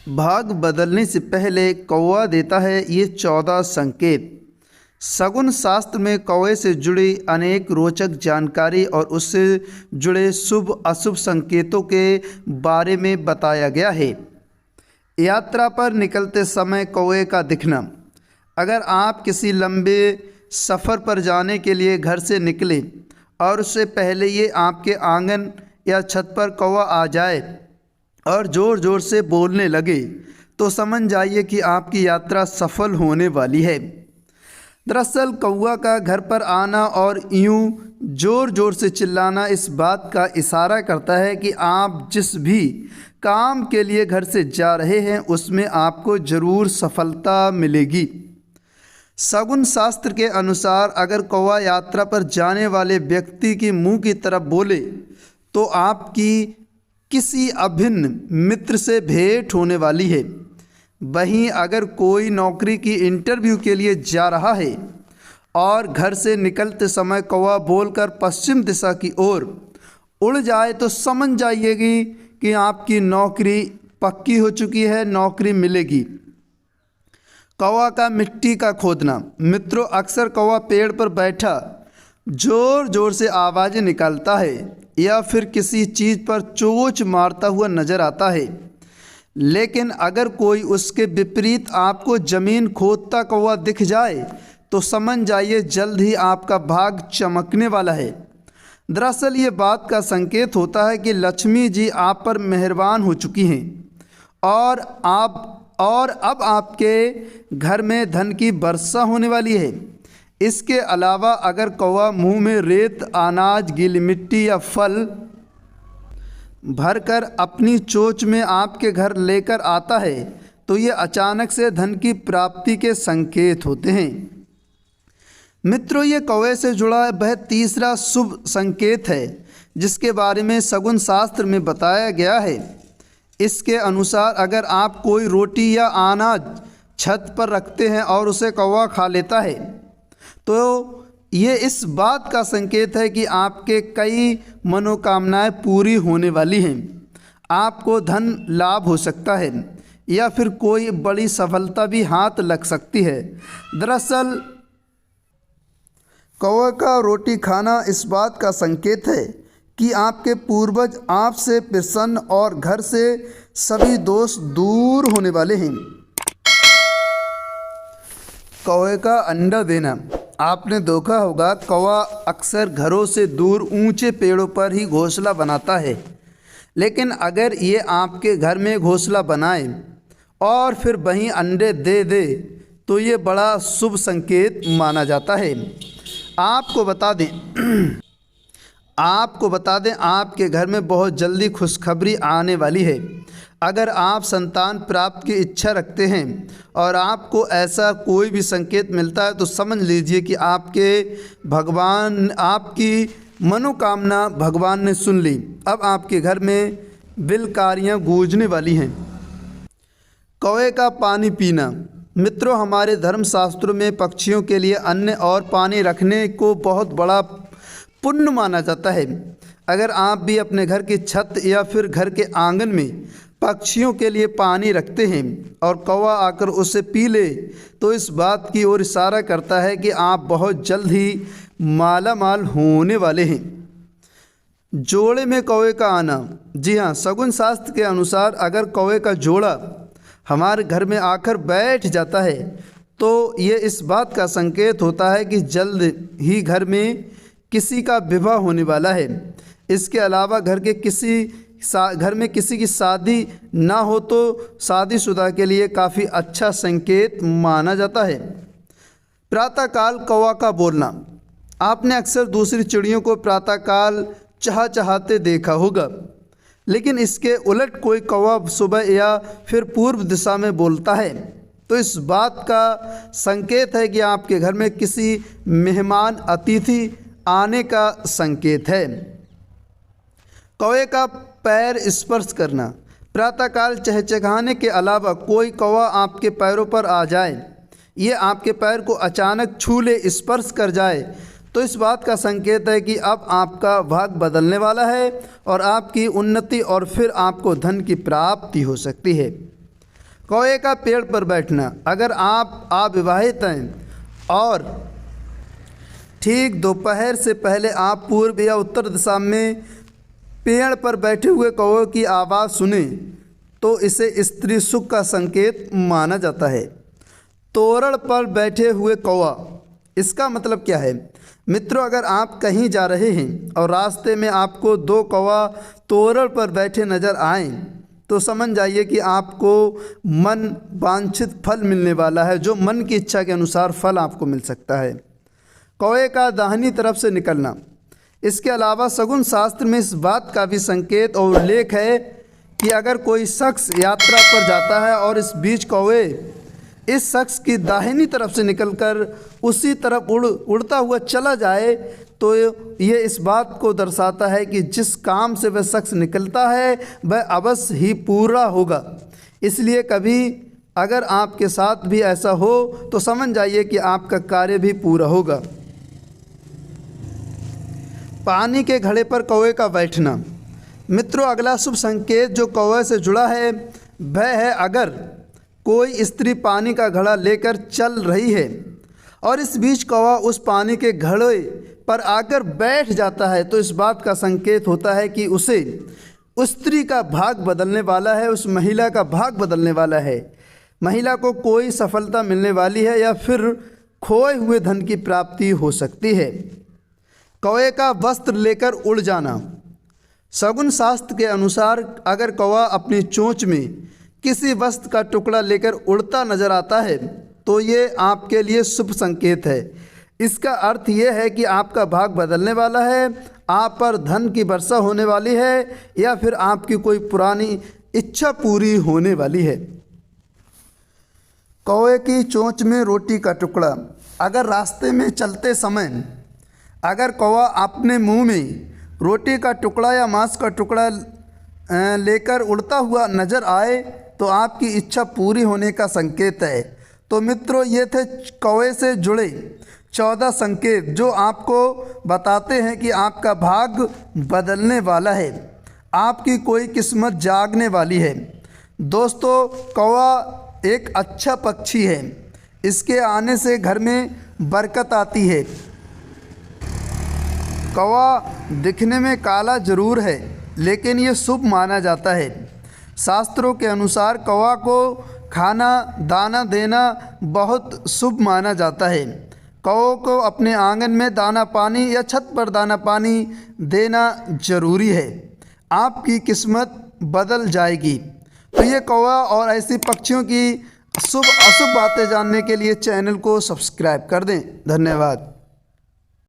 भाग बदलने से पहले कौवा देता है ये 14 संकेत। शगुन शास्त्र में कौवे से जुड़ी अनेक रोचक जानकारी और उससे जुड़े शुभ अशुभ संकेतों के बारे में बताया गया है। यात्रा पर निकलते समय कौवे का दिखना। अगर आप किसी लंबे सफ़र पर जाने के लिए घर से निकले और उससे पहले ये आपके आंगन या छत पर कौवा आ जाए और ज़ोर ज़ोर से बोलने लगे तो समझ जाइए कि आपकी यात्रा सफल होने वाली है। दरअसल कौवा का घर पर आना और यूं ज़ोर ज़ोर से चिल्लाना इस बात का इशारा करता है कि आप जिस भी काम के लिए घर से जा रहे हैं उसमें आपको ज़रूर सफलता मिलेगी। शगुन शास्त्र के अनुसार अगर कौवा यात्रा पर जाने वाले व्यक्ति के मुंह की तरफ बोले तो आपकी किसी अभिन्न मित्र से भेंट होने वाली है। वहीं अगर कोई नौकरी की इंटरव्यू के लिए जा रहा है और घर से निकलते समय कौवा बोलकर पश्चिम दिशा की ओर उड़ जाए तो समझ जाइएगी कि आपकी नौकरी पक्की हो चुकी है, नौकरी मिलेगी। कौवा का मिट्टी का खोदना। मित्रों, अक्सर कौवा पेड़ पर बैठा जोर जोर से आवाज़ें निकालता है या फिर किसी चीज़ पर चोंच मारता हुआ नजर आता है, लेकिन अगर कोई उसके विपरीत आपको ज़मीन खोदता कौवा दिख जाए तो समझ जाइए जल्द ही आपका भाग चमकने वाला है। दरअसल ये बात का संकेत होता है कि लक्ष्मी जी आप पर मेहरबान हो चुकी हैं और अब आपके घर में धन की वर्षा होने वाली है। इसके अलावा अगर कौवा मुंह में रेत, अनाज, गीली मिट्टी या फल भरकर अपनी चोंच में आपके घर लेकर आता है तो ये अचानक से धन की प्राप्ति के संकेत होते हैं। मित्रों, ये कौवे से जुड़ा वह तीसरा शुभ संकेत है जिसके बारे में शगुन शास्त्र में बताया गया है। इसके अनुसार अगर आप कोई रोटी या अनाज छत पर रखते हैं और उसे कौवा खा लेता है तो ये इस बात का संकेत है कि आपके कई मनोकामनाएं पूरी होने वाली हैं। आपको धन लाभ हो सकता है या फिर कोई बड़ी सफलता भी हाथ लग सकती है। दरअसल कौवे का रोटी खाना इस बात का संकेत है कि आपके पूर्वज आपसे प्रसन्न और घर से सभी दोष दूर होने वाले हैं। कौवे का अंडा देना। आपने देखा होगा कौवा अक्सर घरों से दूर ऊंचे पेड़ों पर ही घोंसला बनाता है, लेकिन अगर ये आपके घर में घोंसला बनाए और फिर वहीं अंडे दे दे तो ये बड़ा शुभ संकेत माना जाता है। आपको बता दें आपके घर में बहुत जल्दी खुशखबरी आने वाली है। अगर आप संतान प्राप्त की इच्छा रखते हैं और आपको ऐसा कोई भी संकेत मिलता है तो समझ लीजिए कि आपकी मनोकामना भगवान ने सुन ली। अब आपके घर में बिलकारियाँ गूंजने वाली हैं। कौवे का पानी पीना। मित्रों, हमारे धर्मशास्त्रों में पक्षियों के लिए अन्न और पानी रखने को बहुत बड़ा पुण्य माना जाता है। अगर आप भी अपने घर की छत या फिर घर के आंगन में पक्षियों के लिए पानी रखते हैं और कौवा आकर उसे पी ले तो इस बात की ओर इशारा करता है कि आप बहुत जल्द ही माला माल होने वाले हैं। जोड़े में कौवे का आना। जी हाँ, शगुन शास्त्र के अनुसार अगर कौवे का जोड़ा हमारे घर में आकर बैठ जाता है तो ये इस बात का संकेत होता है कि जल्द ही घर में किसी का विवाह होने वाला है। इसके अलावा घर में किसी की शादी ना हो तो शादीशुदा के लिए काफ़ी अच्छा संकेत माना जाता है। प्रातःकाल कौवा का बोलना। आपने अक्सर दूसरी चिड़ियों को प्रातःकाल चहचहाते देखा होगा, लेकिन इसके उलट कोई कौवा सुबह या फिर पूर्व दिशा में बोलता है तो इस बात का संकेत है कि आपके घर में किसी मेहमान अतिथि आने का संकेत है। कौवे का पैर स्पर्श करना। प्रातःकाल चहचहाने के अलावा कोई कौवा आपके पैरों पर आ जाए, ये आपके पैर को अचानक छू ले, स्पर्श कर जाए तो इस बात का संकेत है कि अब आपका भाग बदलने वाला है और आपकी उन्नति और फिर आपको धन की प्राप्ति हो सकती है। कौवे का पेड़ पर बैठना। अगर आप अविवाहित हैं और ठीक दोपहर से पहले आप पूर्व या उत्तर दिशा में पेड़ पर बैठे हुए कौवे की आवाज़ सुने तो इसे स्त्री सुख का संकेत माना जाता है। तोरण पर बैठे हुए कौवा, इसका मतलब क्या है? मित्रों, अगर आप कहीं जा रहे हैं और रास्ते में आपको दो कौवा तोरण पर बैठे नज़र आएं तो समझ जाइए कि आपको मन वांछित फल मिलने वाला है, जो मन की इच्छा के अनुसार फल आपको मिल सकता है। कौवे का दाहिनी तरफ से निकलना। इसके अलावा शगुन शास्त्र में इस बात का भी संकेत और उल्लेख है कि अगर कोई शख्स यात्रा पर जाता है और इस बीच कौवे इस शख्स की दाहिनी तरफ से निकलकर उसी तरफ उड़ता हुआ चला जाए तो ये इस बात को दर्शाता है कि जिस काम से वह शख्स निकलता है वह अवश्य ही पूरा होगा। इसलिए कभी अगर आपके साथ भी ऐसा हो तो समझ जाइए कि आपका कार्य भी पूरा होगा। पानी के घड़े पर कौवे का बैठना। मित्रों, अगला शुभ संकेत जो कौवे से जुड़ा है वह है अगर कोई स्त्री पानी का घड़ा लेकर चल रही है और इस बीच कौवा उस पानी के घड़े पर आकर बैठ जाता है तो इस बात का संकेत होता है कि उसे उस स्त्री का भाग बदलने वाला है, उस महिला का भाग बदलने वाला है। महिला को कोई सफलता मिलने वाली है या फिर खोए हुए धन की प्राप्ति हो सकती है। कौवे का वस्त्र लेकर उड़ जाना। शगुन शास्त्र के अनुसार अगर कौवा अपनी चोंच में किसी वस्त्र का टुकड़ा लेकर उड़ता नजर आता है तो ये आपके लिए शुभ संकेत है। इसका अर्थ ये है कि आपका भाग बदलने वाला है, आप पर धन की वर्षा होने वाली है या फिर आपकी कोई पुरानी इच्छा पूरी होने वाली है। कौवे की चोंच में रोटी का टुकड़ा। अगर रास्ते में चलते समय अगर कौवा अपने मुंह में रोटी का टुकड़ा या मांस का टुकड़ा लेकर उड़ता हुआ नजर आए तो आपकी इच्छा पूरी होने का संकेत है। तो मित्रों, ये थे कौवे से जुड़े 14 संकेत जो आपको बताते हैं कि आपका भाग बदलने वाला है, आपकी कोई किस्मत जागने वाली है। दोस्तों, कौवा एक अच्छा पक्षी है, इसके आने से घर में बरकत आती है। कौवा दिखने में काला जरूर है लेकिन ये शुभ माना जाता है। शास्त्रों के अनुसार कौवा को खाना दाना देना बहुत शुभ माना जाता है। कौवे को अपने आंगन में दाना पानी या छत पर दाना पानी देना जरूरी है, आपकी किस्मत बदल जाएगी। तो ये कौवा और ऐसी पक्षियों की शुभ अशुभ बातें जानने के लिए चैनल को सब्सक्राइब कर दें। धन्यवाद।